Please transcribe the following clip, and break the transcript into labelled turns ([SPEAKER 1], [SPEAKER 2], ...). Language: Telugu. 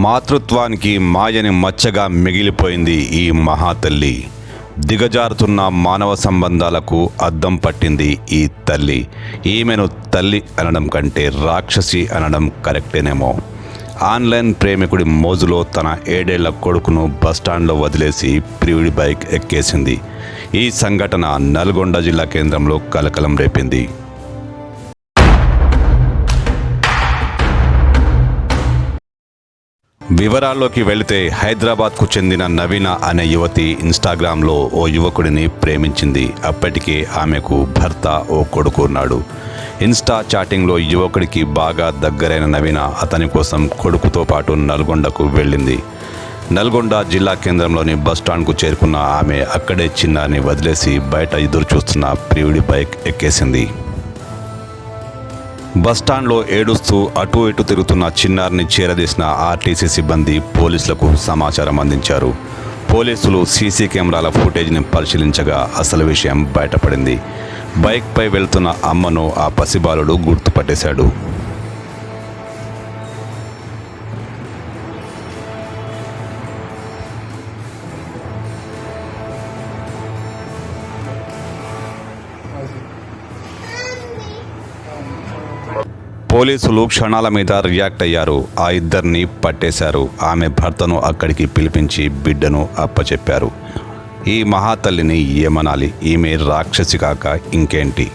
[SPEAKER 1] మాతృత్వానికి మాయని మచ్చగా మిగిలిపోయింది ఈ మహాతల్లి. దిగజారుతున్న మానవ సంబంధాలకు అద్దం పట్టింది ఈ తల్లి. ఈమెను తల్లి అనడం కంటే రాక్షసి అనడం కరెక్టేనేమో. ఆన్లైన్ ప్రేమికుడి మోజులో తన 7 ఏళ్ల కొడుకును బస్టాండ్లో వదిలేసి ప్రియుడి బైక్ ఎక్కేసింది. ఈ సంఘటన నల్గొండ జిల్లా కేంద్రంలో కలకలం రేపింది. వివరాల్లోకి వెళితే హైదరాబాద్కు చెందిన నవీన అనే యువతి ఇన్స్టాగ్రామ్లో ఓ యువకుడిని ప్రేమించింది. అప్పటికే ఆమెకు భర్త, ఓ కొడుకు ఉన్నాడు. ఇన్స్టా చాటింగ్లో యువకుడికి బాగా దగ్గరైన నవీన అతని కోసం కొడుకుతో పాటు నల్గొండకు వెళ్ళింది. నల్గొండ జిల్లా కేంద్రంలోని బస్టాండ్కు చేరుకున్న ఆమె అక్కడే చిన్నారిని వదిలేసి బయట ఎదురు చూస్తున్న ప్రియుడి బైక్ ఎక్కేసింది. బస్టాండ్లో ఏడుస్తూ అటు ఇటు తిరుగుతున్న చిన్నారిని చేరదీసిన ఆర్టీసీ సిబ్బంది పోలీసులకు సమాచారం అందించారు. పోలీసులు సీసీ కెమెరాల ఫుటేజ్ని పరిశీలించగా అసలు విషయం బయటపడింది. బైక్పై వెళ్తున్న అమ్మను ఆ పసిబాలుడు గుర్తుపట్టేశాడు. పోలీసులు క్షణాల మీద రియాక్ట్ అయ్యారు. ఆ ఇద్దరిని పట్టేశారు. ఆమె భర్తను అక్కడికి పిలిపించి బిడ్డను అప్పచెప్పారు. ఈ మహాతల్లిని ఏమనాలి? ఈమె రాక్షసి కాక ఇంకేంటి?